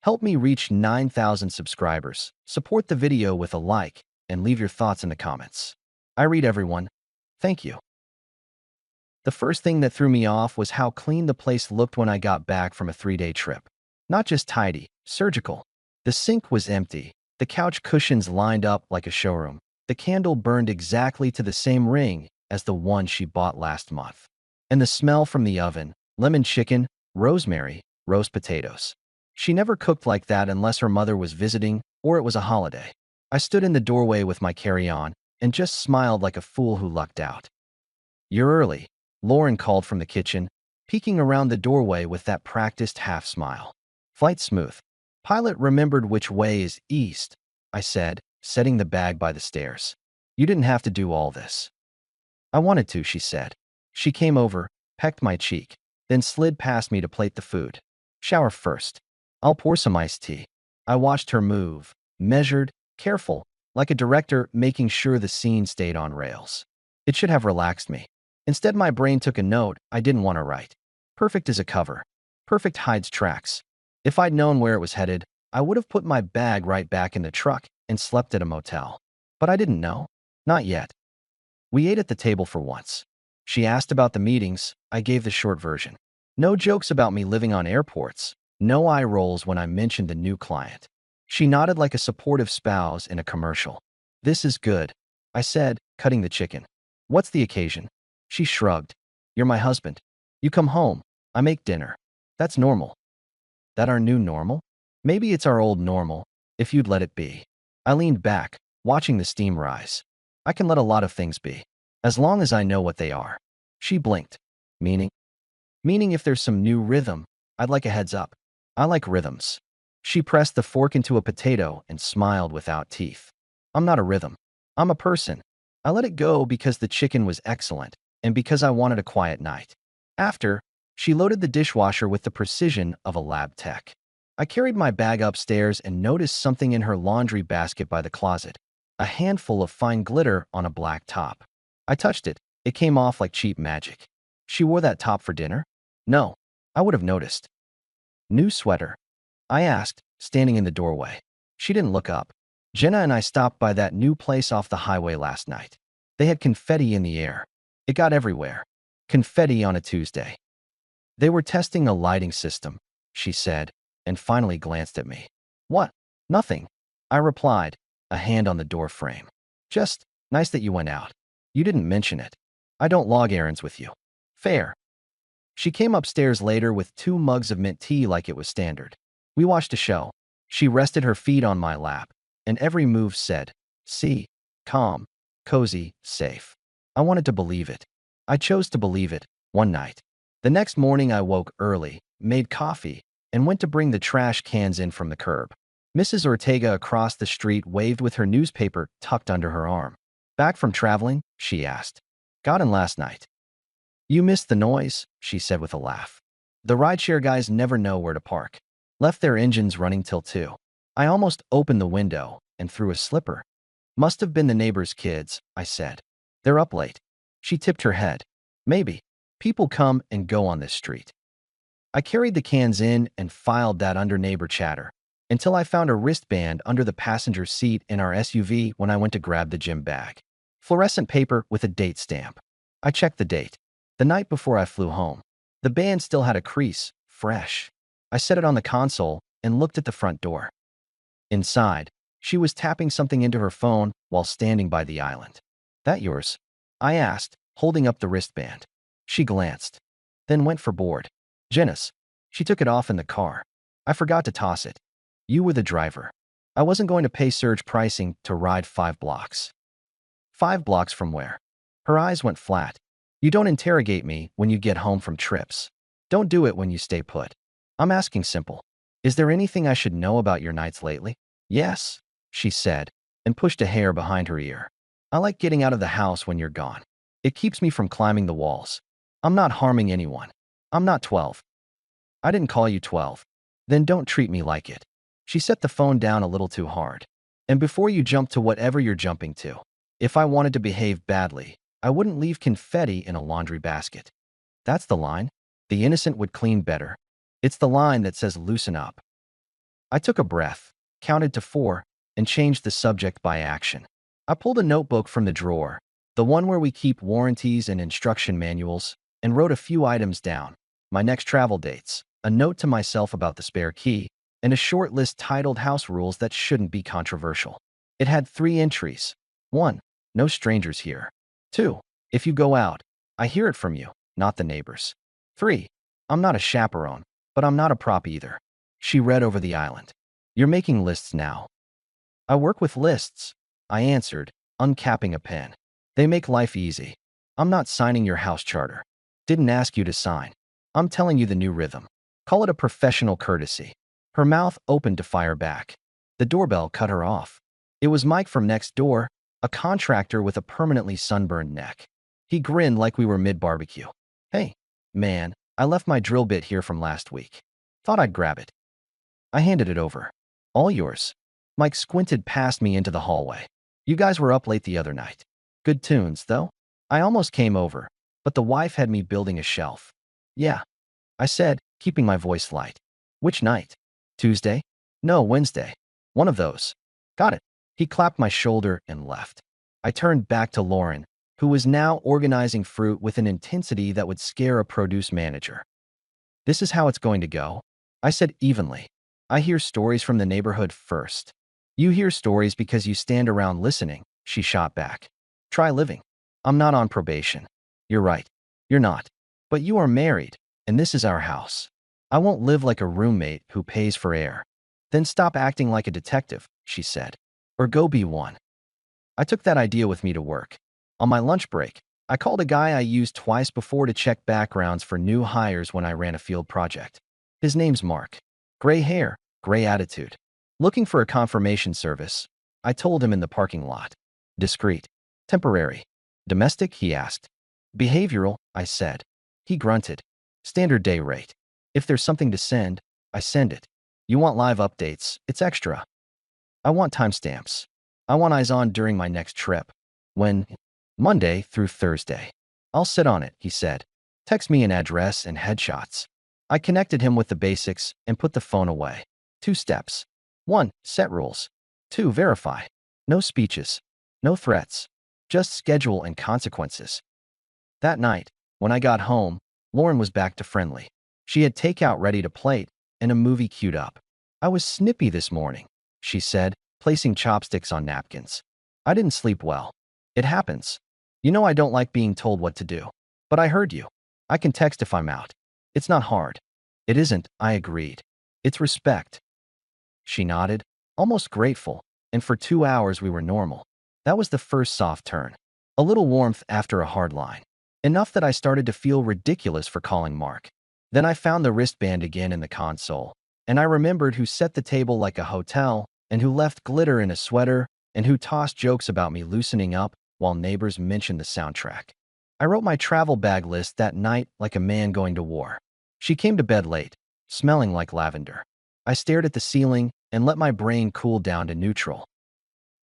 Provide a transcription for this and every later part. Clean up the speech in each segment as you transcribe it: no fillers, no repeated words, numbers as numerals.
Help me reach 9,000 subscribers. Support the video with a like and leave your thoughts in the comments. I read everyone. Thank you. The first thing that threw me off was how clean the place looked when I got back from a 3-day trip. Not just tidy, surgical. The sink was empty, the couch cushions lined up like a showroom. The candle burned exactly to the same ring as the one she bought last month. And the smell from the oven, lemon chicken, rosemary, roast potatoes. She never cooked like that unless her mother was visiting or it was a holiday. I stood in the doorway with my carry-on and just smiled like a fool who lucked out. "You're early," Lauren called from the kitchen, peeking around the doorway with that practiced half-smile. "Flight smooth. Pilot remembered which way is east," I said, setting the bag by the stairs. "You didn't have to do all this." "I wanted to," she said. She came over, pecked my cheek, then slid past me to plate the food. "Shower first. I'll pour some iced tea." I watched her move, measured, careful, like a director making sure the scene stayed on rails. It should have relaxed me. Instead, my brain took a note I didn't want to write. Perfect is a cover. Perfect hides tracks. If I'd known where it was headed, I would have put my bag right back in the truck and slept at a motel. But I didn't know. Not yet. We ate at the table for once. She asked about the meetings. I gave the short version. No jokes about me living on airports. No eye rolls when I mentioned the new client. She nodded like a supportive spouse in a commercial. "This is good," I said, cutting the chicken. "What's the occasion?" She shrugged. "You're my husband. You come home. I make dinner. That's normal." That our new normal? Maybe it's our old normal, if you'd let it be. I leaned back, watching the steam rise. I can let a lot of things be, as long as I know what they are. She blinked. "Meaning?" "Meaning if there's some new rhythm, I'd like a heads up. I like rhythms." She pressed the fork into a potato and smiled without teeth. "I'm not a rhythm. I'm a person. I let it go because the chicken was excellent and because I wanted a quiet night." After, she loaded the dishwasher with the precision of a lab tech. I carried my bag upstairs and noticed something in her laundry basket by the closet. A handful of fine glitter on a black top. I touched it. It came off like cheap magic. She wore that top for dinner? No, I would have noticed. "New sweater?" I asked, standing in the doorway. She didn't look up. "Jenna and I stopped by that new place off the highway last night. They had confetti in the air. It got everywhere. Confetti on a Tuesday. They were testing a lighting system," she said, and finally glanced at me. "What?" "Nothing," I replied, a hand on the door frame. "Just nice that you went out. You didn't mention it. I don't log errands with you." "Fair." She came upstairs later with 2 mugs of mint tea like it was standard. We watched a show. She rested her feet on my lap, and every move said, "See, calm, cozy, safe." I wanted to believe it. I chose to believe it, one night. The next morning I woke early, made coffee, and went to bring the trash cans in from the curb. Mrs. Ortega across the street waved with her newspaper tucked under her arm. "Back from traveling?" she asked. "Got in last night." "You missed the noise," she said with a laugh. "The rideshare guys never know where to park. Left their engines running till 2. I almost opened the window and threw a slipper. "Must have been the neighbor's kids," I said. "They're up late." She tipped her head. "Maybe. People come and go on this street." I carried the cans in and filed that under neighbor chatter until I found a wristband under the passenger seat in our SUV when I went to grab the gym bag. Fluorescent paper with a date stamp. I checked the date. The night before I flew home. The band still had a crease, fresh. I set it on the console and looked at the front door. Inside, she was tapping something into her phone while standing by the island. "That yours?" I asked, holding up the wristband. She glanced, then went for board. "Jenna's." She took it off in the car. "I forgot to toss it. You were the driver. I wasn't going to pay surge pricing to ride 5 blocks." "5 blocks from where?" Her eyes went flat. "You don't interrogate me when you get home from trips. Don't do it when you stay put. I'm asking simple. Is there anything I should know about your nights lately?" "Yes," she said, and pushed a hair behind her ear. "I like getting out of the house when you're gone. It keeps me from climbing the walls. I'm not harming anyone. I'm not 12. "I didn't call you 12. Then don't treat me like it." She set the phone down a little too hard. "And before you jump to whatever you're jumping to, if I wanted to behave badly, I wouldn't leave confetti in a laundry basket. That's the line. The innocent would clean better. It's the line that says loosen up." I took a breath, counted to 4, and changed the subject by action. I pulled a notebook from the drawer, the one where we keep warranties and instruction manuals, and wrote a few items down. My next travel dates, a note to myself about the spare key, and a short list titled House Rules that shouldn't be controversial. It had 3 entries. 1. No strangers here. 2. If you go out, I hear it from you, not the neighbors. 3. I'm not a chaperone, but I'm not a prop either. She read over the island. You're making lists now. I work with lists, I answered, uncapping a pen. They make life easy. I'm not signing your house charter. Didn't ask you to sign. I'm telling you the new rhythm. Call it a professional courtesy. Her mouth opened to fire back. The doorbell cut her off. It was Mike from next door, a contractor with a permanently sunburned neck. He grinned like we were mid-barbecue. Hey, man, I left my drill bit here from last week. Thought I'd grab it. I handed it over. All yours. Mike squinted past me into the hallway. You guys were up late the other night. Good tunes, though. I almost came over, but the wife had me building a shelf. Yeah, I said, keeping my voice light. Which night? Tuesday? No, Wednesday. One of those. Got it. He clapped my shoulder and left. I turned back to Lauren, who was now organizing fruit with an intensity that would scare a produce manager. This is how it's going to go, I said evenly. I hear stories from the neighborhood first. You hear stories because you stand around listening, she shot back. Try living. I'm not on probation. You're right. You're not. But you are married, and this is our house. I won't live like a roommate who pays for air. Then stop acting like a detective, she said. Or go be one. I took that idea with me to work. On my lunch break, I called a guy I used twice before to check backgrounds for new hires when I ran a field project. His name's Mark. Gray hair, gray attitude. Looking for a confirmation service, I told him in the parking lot. Discreet. Temporary. Domestic, he asked. Behavioral, I said. He grunted. Standard day rate. If there's something to send, I send it. You want live updates, it's extra. I want timestamps. I want eyes on during my next trip. When? Monday through Thursday. I'll sit on it, he said. Text me an address and headshots. I connected him with the basics and put the phone away. 2 steps. 1. Set rules. 2. Verify. No speeches. No threats. Just schedule and consequences. That night, when I got home, Lauren was back to friendly. She had takeout ready to plate and a movie queued up. I was snippy this morning, she said, placing chopsticks on napkins. I didn't sleep well. It happens. You know I don't like being told what to do. But I heard you. I can text if I'm out. It's not hard. It isn't, I agreed. It's respect. She nodded, almost grateful, and for 2 hours we were normal. That was the first soft turn. A little warmth after a hard line. Enough that I started to feel ridiculous for calling Mark. Then I found the wristband again in the console, and I remembered who set the table like a hotel, and who left glitter in a sweater, and who tossed jokes about me loosening up while neighbors mentioned the soundtrack. I wrote my travel bag list that night like a man going to war. She came to bed late, smelling like lavender. I stared at the ceiling and let my brain cool down to neutral.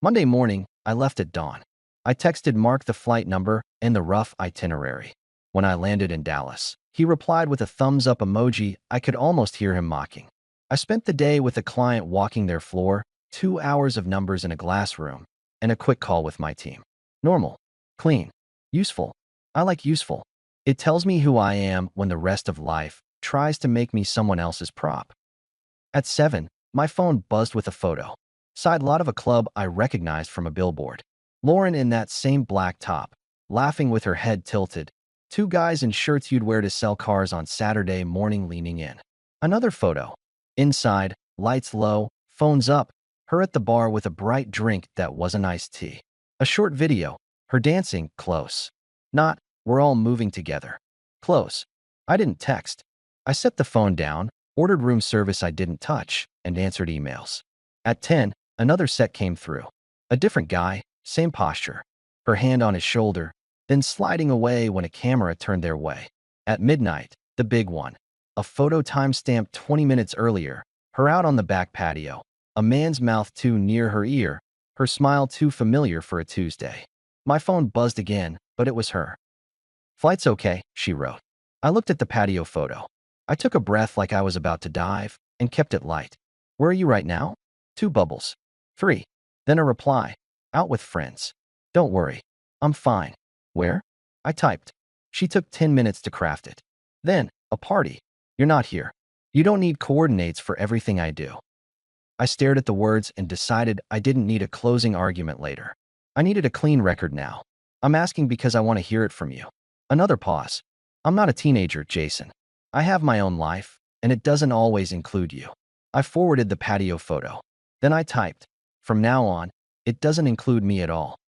Monday morning, I left at dawn. I texted Mark the flight number and the rough itinerary. When I landed in Dallas, he replied with a thumbs-up emoji. I could almost hear him mocking. I spent the day with a client walking their floor, 2 hours of numbers in a glass room, and a quick call with my team. Normal. Clean. Useful. I like useful. It tells me who I am when the rest of life tries to make me someone else's prop. At 7, my phone buzzed with a photo. Side lot of a club I recognized from a billboard. Lauren in that same black top, laughing with her head tilted. 2 guys in shirts you'd wear to sell cars on Saturday morning leaning in. Another photo. Inside, lights low, phones up, her at the bar with a bright drink that wasn't iced tea. A short video, her dancing, close. Not, we're all moving together. Close. I didn't text. I set the phone down, ordered room service I didn't touch, and answered emails. At 10, another set came through. A different guy, same posture. Her hand on his shoulder, then sliding away when a camera turned their way. At midnight, the big one. A photo timestamped 20 minutes earlier, her out on the back patio, a man's mouth too near her ear, her smile too familiar for a Tuesday. My phone buzzed again, but it was her. Flight's okay, she wrote. I looked at the patio photo. I took a breath like I was about to dive and kept it light. Where are you right now? 2 bubbles. 3. Then a reply. Out with friends. Don't worry. I'm fine. Where? I typed. She took 10 minutes to craft it. Then, a party. You're not here. You don't need coordinates for everything I do. I stared at the words and decided I didn't need a closing argument later. I needed a clean record now. I'm asking because I want to hear it from you. Another pause. I'm not a teenager, Jason. I have my own life, and it doesn't always include you. I forwarded the patio photo. Then I typed. From now on, it doesn't include me at all.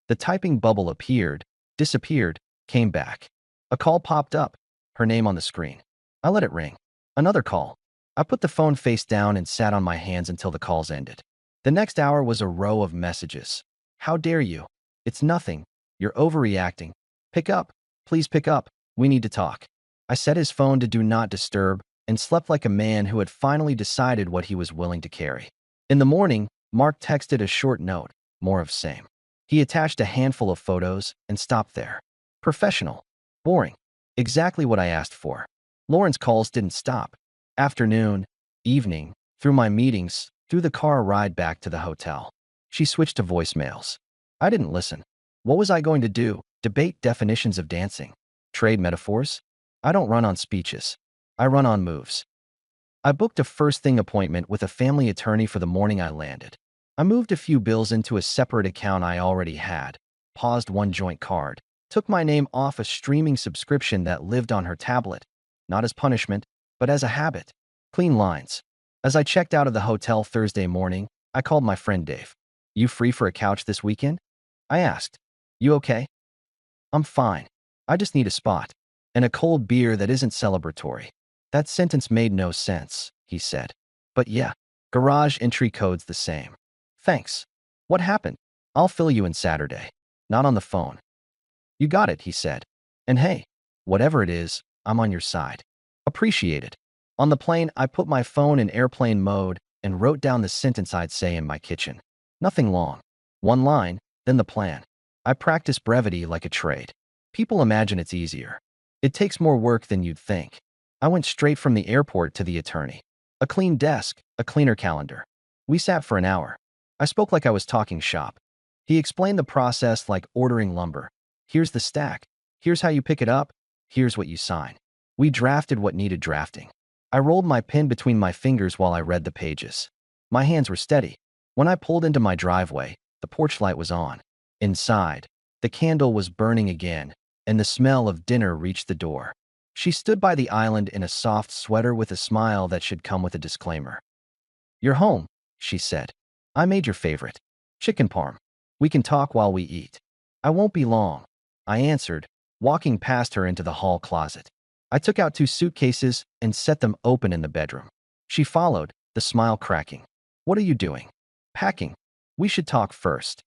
The typing bubble appeared, disappeared, came back. A call popped up, her name on the screen. I let it ring. Another call. I put the phone face down and sat on my hands until the calls ended. The next hour was a row of messages. How dare you? It's nothing. You're overreacting. Pick up. Please pick up. We need to talk. I set his phone to do not disturb and slept like a man who had finally decided what he was willing to carry. In the morning, Mark texted a short note, more of same. He attached a handful of photos and stopped there. Professional. Boring. Exactly what I asked for. Lauren's calls didn't stop. Afternoon, evening, through my meetings, through the car ride back to the hotel. She switched to voicemails. I didn't listen. What was I going to do? Debate definitions of dancing? Trade metaphors? I don't run on speeches. I run on moves. I booked a first-thing appointment with a family attorney for the morning I landed. I moved a few bills into a separate account I already had, paused one joint card, took my name off a streaming subscription that lived on her tablet, not as punishment, but as a habit. Clean lines. As I checked out of the hotel Thursday morning, I called my friend Dave. You free for a couch this weekend? I asked. You okay? I'm fine. I just need a spot. And a cold beer that isn't celebratory. That sentence made no sense, he said. But yeah, garage entry code's the same. Thanks. What happened? I'll fill you in Saturday. Not on the phone. You got it, he said. And hey, whatever it is, I'm on your side. Appreciate it. On the plane, I put my phone in airplane mode and wrote down the sentence I'd say in my kitchen. Nothing long. One line, then the plan. I practice brevity like a trade. People imagine it's easier. It takes more work than you'd think. I went straight from the airport to the attorney. A clean desk, a cleaner calendar. We sat for an hour. I spoke like I was talking shop. He explained the process like ordering lumber. Here's the stack. Here's how you pick it up. Here's what you sign. We drafted what needed drafting. I rolled my pen between my fingers while I read the pages. My hands were steady. When I pulled into my driveway, the porch light was on. Inside, the candle was burning again, and the smell of dinner reached the door. She stood by the island in a soft sweater with a smile that should come with a disclaimer. You're home, she said. I made your favorite. Chicken parm. We can talk while we eat. I won't be long, I answered, walking past her into the hall closet. I took out 2 suitcases and set them open in the bedroom. She followed, the smile cracking. What are you doing? Packing. We should talk first.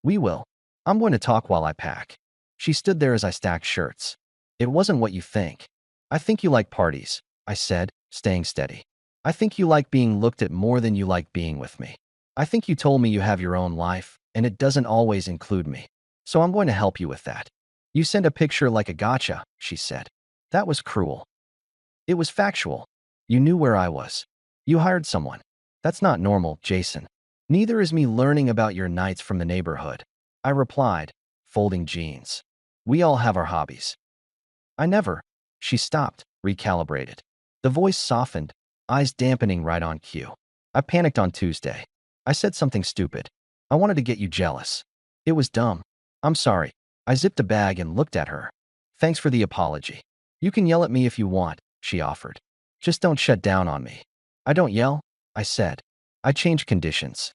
We will. I'm going to talk while I pack. She stood there as I stacked shirts. It wasn't what you think. I think you like parties, I said, staying steady. I think you like being looked at more than you like being with me. I think you told me you have your own life, and it doesn't always include me. So I'm going to help you with that. You sent a picture like a gotcha, she said. That was cruel. It was factual. You knew where I was. You hired someone. That's not normal, Jason. Neither is me learning about your nights from the neighborhood. I replied, folding jeans. We all have our hobbies. I never. She stopped, recalibrated. The voice softened, eyes dampening right on cue. I panicked on Tuesday. I said something stupid. I wanted to get you jealous. It was dumb. I'm sorry. I zipped a bag and looked at her. Thanks for the apology. You can yell at me if you want, she offered. Just don't shut down on me. I don't yell, I said. I change conditions.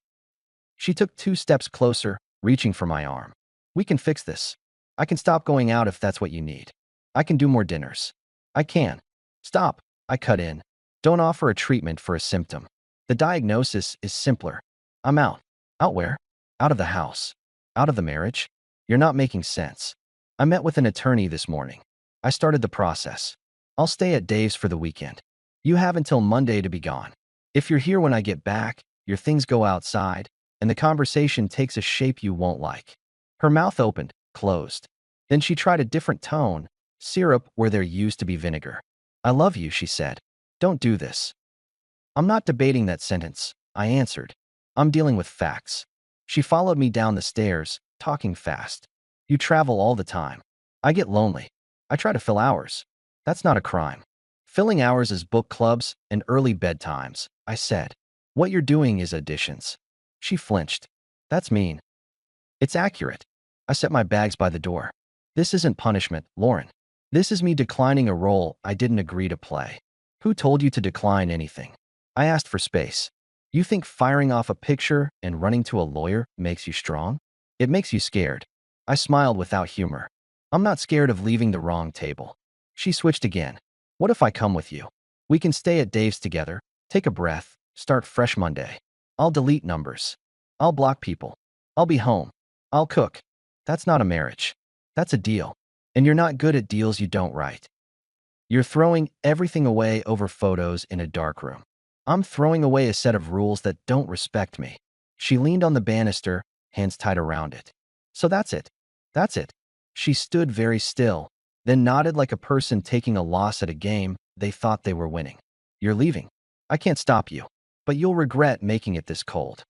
She took 2 steps closer, reaching for my arm. We can fix this. I can stop going out if that's what you need. I can do more dinners. I can. Stop, I cut in. Don't offer a treatment for a symptom. The diagnosis is simpler. I'm out. Out where? Out of the house. Out of the marriage? You're not making sense. I met with an attorney this morning. I started the process. I'll stay at Dave's for the weekend. You have until Monday to be gone. If you're here when I get back, your things go outside, and the conversation takes a shape you won't like. Her mouth opened, closed. Then she tried a different tone, syrup where there used to be vinegar. I love you, she said. Don't do this. I'm not debating that sentence, I answered. I'm dealing with facts. She followed me down the stairs, talking fast. You travel all the time. I get lonely. I try to fill hours. That's not a crime. Filling hours is book clubs and early bedtimes, I said. What you're doing is additions. She flinched. That's mean. It's accurate. I set my bags by the door. This isn't punishment, Lauren. This is me declining a role I didn't agree to play. Who told you to decline anything? I asked for space. You think firing off a picture and running to a lawyer makes you strong? It makes you scared. I smiled without humor. I'm not scared of leaving the wrong table. She switched again. What if I come with you? We can stay at Dave's together, take a breath, start fresh Monday. I'll delete numbers. I'll block people. I'll be home. I'll cook. That's not a marriage. That's a deal. And you're not good at deals you don't write. You're throwing everything away over photos in a dark room. I'm throwing away a set of rules that don't respect me. She leaned on the banister, hands tied around it. So that's it. That's it. She stood very still, then nodded like a person taking a loss at a game they thought they were winning. You're leaving. I can't stop you, but you'll regret making it this cold.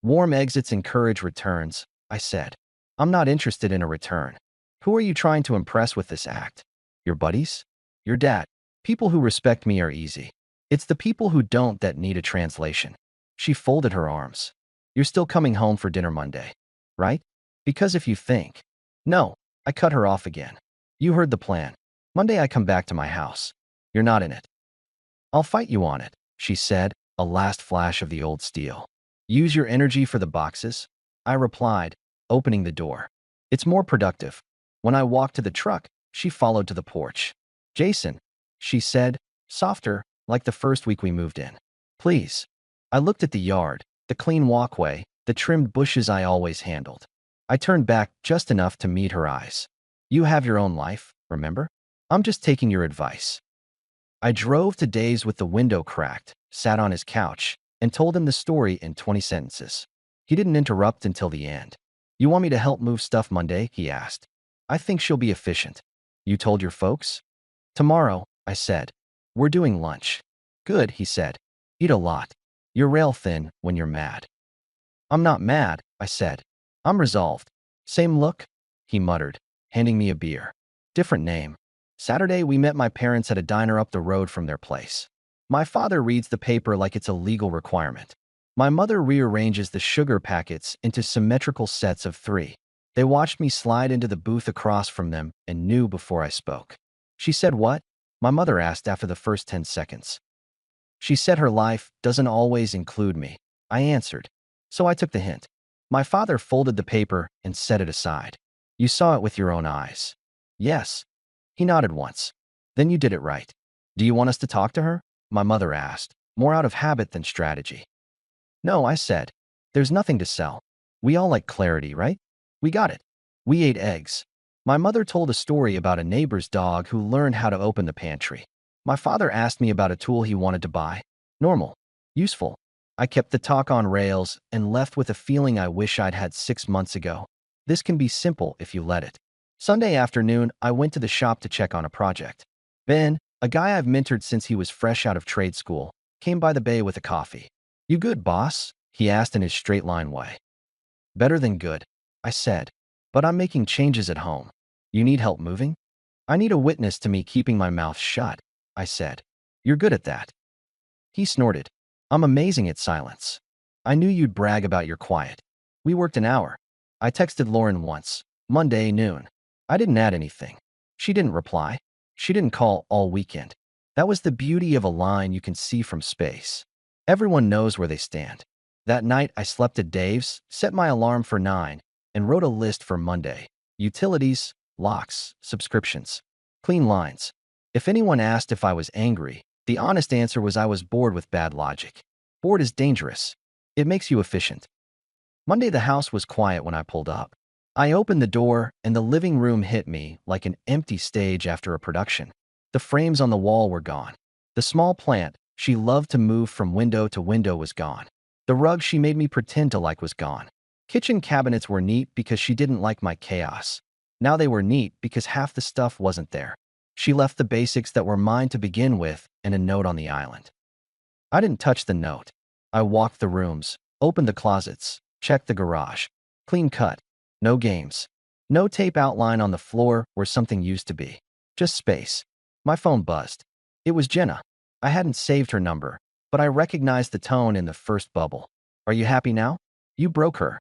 Warm exits encourage returns, I said. I'm not interested in a return. Who are you trying to impress with this act? Your buddies? Your dad? People who respect me are easy. It's the people who don't that need a translation. She folded her arms. You're still coming home for dinner Monday, right? Because if you think. No, I cut her off again. You heard the plan. Monday I come back to my house. You're not in it. I'll fight you on it, she said, a last flash of the old steel. Use your energy for the boxes? I replied, opening the door. It's more productive. When I walked to the truck, she followed to the porch. Jason, she said, softer, like the first week we moved in. Please. I looked at the yard, the clean walkway, the trimmed bushes I always handled. I turned back just enough to meet her eyes. You have your own life, remember? I'm just taking your advice. I drove to Dave's with the window cracked, sat on his couch, and told him the story in 20 sentences. He didn't interrupt until the end. You want me to help move stuff Monday? He asked. I think she'll be efficient. You told your folks? Tomorrow, I said. We're doing lunch. Good, he said. Eat a lot. You're rail thin when you're mad. I'm not mad, I said. I'm resolved. Same look? He muttered, handing me a beer. Different name. Saturday, we met my parents at a diner up the road from their place. My father reads the paper like it's a legal requirement. My mother rearranges the sugar packets into symmetrical sets of 3. They watched me slide into the booth across from them and knew before I spoke. She said what? My mother asked after the first 10 seconds. She said her life doesn't always include me. I answered. So I took the hint. My father folded the paper and set it aside. You saw it with your own eyes. Yes. He nodded once. Then you did it right. Do you want us to talk to her? My mother asked, more out of habit than strategy. No, I said. There's nothing to sell. We all like clarity, right? We got it. We ate eggs. My mother told a story about a neighbor's dog who learned how to open the pantry. My father asked me about a tool he wanted to buy. Normal. Useful. I kept the talk on rails and left with a feeling I wish I'd had 6 months ago. This can be simple if you let it. Sunday afternoon, I went to the shop to check on a project. Ben, a guy I've mentored since he was fresh out of trade school, came by the bay with a coffee. You good, boss? He asked in his straight-line way. Better than good, I said. But I'm making changes at home. You need help moving? I need a witness to me keeping my mouth shut, I said. You're good at that. He snorted. I'm amazing at silence. I knew you'd brag about your quiet. We worked an hour. I texted Lauren once, Monday noon. I didn't add anything. She didn't reply. She didn't call all weekend. That was the beauty of a line you can see from space. Everyone knows where they stand. That night, I slept at Dave's, set my alarm for 9, and wrote a list for Monday. Utilities, locks, subscriptions. Clean lines. If anyone asked if I was angry, the honest answer was I was bored with bad logic. Bored is dangerous. It makes you efficient. Monday, the house was quiet when I pulled up. I opened the door, and the living room hit me like an empty stage after a production. The frames on the wall were gone. The small plant she loved to move from window to window was gone. The rug she made me pretend to like was gone. Kitchen cabinets were neat because she didn't like my chaos. Now they were neat because half the stuff wasn't there. She left the basics that were mine to begin with and a note on the island. I didn't touch the note. I walked the rooms, opened the closets, checked the garage. Clean cut. No games. No tape outline on the floor where something used to be. Just space. My phone buzzed. It was Jenna. I hadn't saved her number, but I recognized the tone in the first bubble. Are you happy now? You broke her.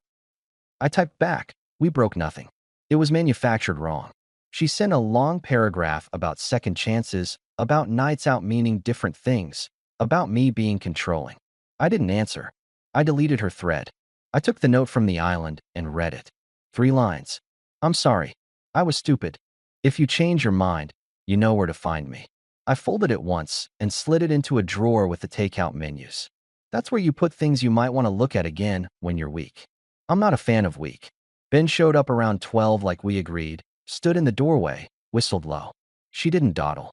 I typed back. We broke nothing. It was manufactured wrong. She sent a long paragraph about second chances, about nights out meaning different things, about me being controlling. I didn't answer. I deleted her thread. I took the note from the island and read it. 3 lines. I'm sorry. I was stupid. If you change your mind, you know where to find me. I folded it once and slid it into a drawer with the takeout menus. That's where you put things you might want to look at again when you're weak. I'm not a fan of weak. Ben showed up around 12 like we agreed, stood in the doorway, whistled low. She didn't dawdle.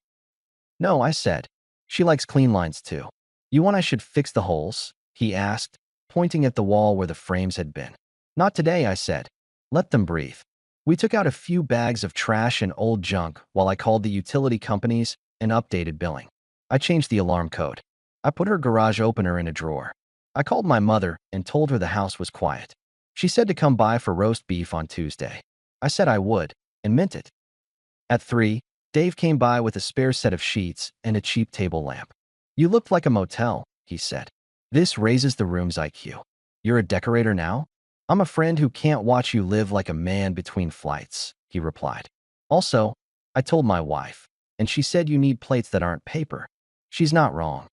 No, I said. She likes clean lines too. You want I should fix the holes? He asked, pointing at the wall where the frames had been. Not today, I said. Let them breathe. We took out a few bags of trash and old junk while I called the utility companies and updated billing. I changed the alarm code. I put her garage opener in a drawer. I called my mother and told her the house was quiet. She said to come by for roast beef on Tuesday. I said I would, and meant it. At 3, Dave came by with a spare set of sheets and a cheap table lamp. You looked like a motel, he said. This raises the room's IQ. You're a decorator now? I'm a friend who can't watch you live like a man between flights, he replied. Also, I told my wife, and she said you need plates that aren't paper. She's not wrong.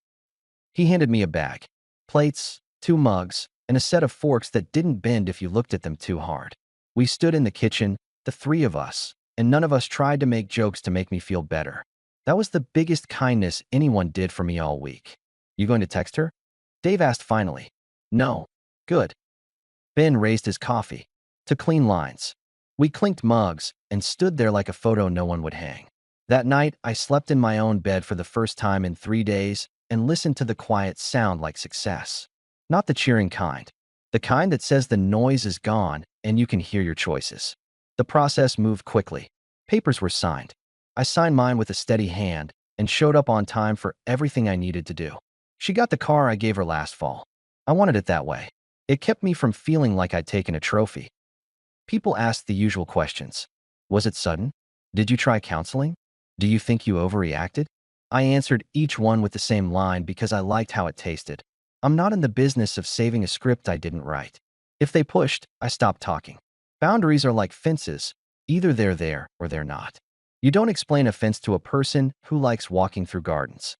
He handed me a bag. Plates, 2 mugs, and a set of forks that didn't bend if you looked at them too hard. We stood in the kitchen, the 3 of us, and none of us tried to make jokes to make me feel better. That was the biggest kindness anyone did for me all week. You going to text her? Dave asked finally. No. Good. Ben raised his coffee. To clean lines. We clinked mugs and stood there like a photo no one would hang. That night, I slept in my own bed for the first time in 3 days and listened to the quiet sound like success. Not the cheering kind. The kind that says the noise is gone and you can hear your choices. The process moved quickly. Papers were signed. I signed mine with a steady hand and showed up on time for everything I needed to do. She got the car I gave her last fall. I wanted it that way. It kept me from feeling like I'd taken a trophy. People asked the usual questions. Was it sudden? Did you try counseling? Do you think you overreacted? I answered each one with the same line because I liked how it tasted. I'm not in the business of saving a script I didn't write. If they pushed, I stopped talking. Boundaries are like fences. Either they're there or they're not. You don't explain a fence to a person who likes walking through gardens.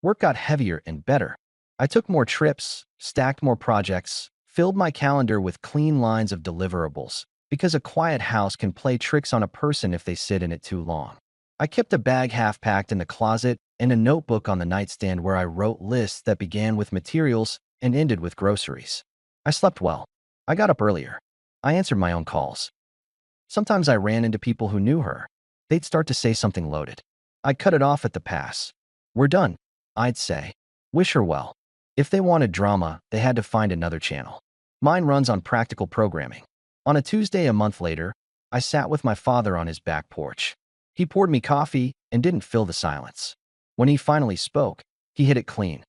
Work got heavier and better. I took more trips, stacked more projects, filled my calendar with clean lines of deliverables, because a quiet house can play tricks on a person if they sit in it too long. I kept a bag half-packed in the closet and a notebook on the nightstand where I wrote lists that began with materials and ended with groceries. I slept well. I got up earlier. I answered my own calls. Sometimes I ran into people who knew her. They'd start to say something loaded. I'd cut it off at the pass. We're done, I'd say. Wish her well. If they wanted drama, they had to find another channel. Mine runs on practical programming. On a Tuesday a month later, I sat with my father on his back porch. He poured me coffee and didn't fill the silence. When he finally spoke, he hit it clean.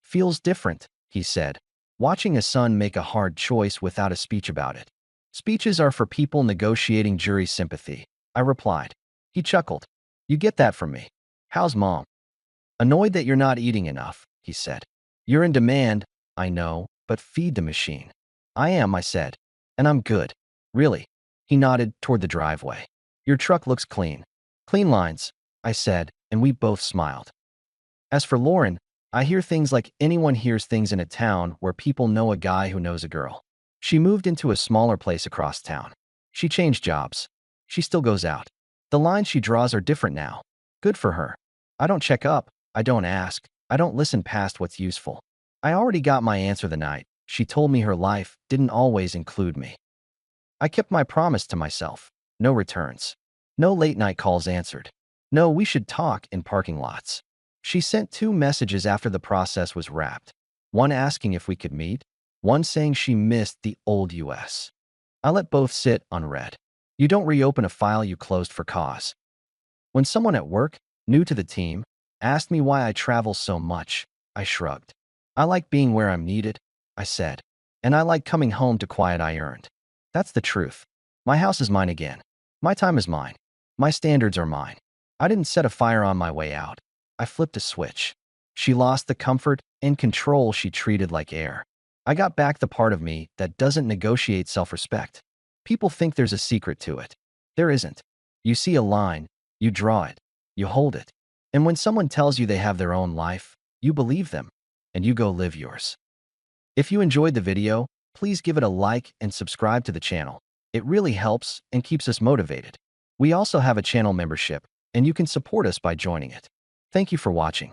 Feels different, he said, watching a son make a hard choice without a speech about it. Speeches are for people negotiating jury sympathy, I replied. He chuckled. You get that from me. How's mom? Annoyed that you're not eating enough, he said. You're in demand, I know, but feed the machine. I am, I said, and I'm good. Really? He nodded toward the driveway. Your truck looks clean. Clean lines, I said, and we both smiled. As for Lauren, I hear things like anyone hears things in a town where people know a guy who knows a girl. She moved into a smaller place across town. She changed jobs. She still goes out. The lines she draws are different now. Good for her. I don't check up. I don't ask. I don't listen past what's useful. I already got my answer the night she told me her life didn't always include me. I kept my promise to myself. No returns. No late-night calls answered. No, we should talk in parking lots. She sent 2 messages after the process was wrapped. One asking if we could meet. One saying she missed the old US. I let both sit unread. You don't reopen a file you closed for cause. When someone at work, new to the team, asked me why I travel so much, I shrugged. I like being where I'm needed, I said. And I like coming home to quiet I earned. That's the truth. My house is mine again. My time is mine. My standards are mine. I didn't set a fire on my way out. I flipped a switch. She lost the comfort and control she treated like air. I got back the part of me that doesn't negotiate self-respect. People think there's a secret to it. There isn't. You see a line, you draw it, you hold it. And when someone tells you they have their own life, you believe them, and you go live yours. If you enjoyed the video, please give it a like and subscribe to the channel. It really helps and keeps us motivated. We also have a channel membership, and you can support us by joining it. Thank you for watching.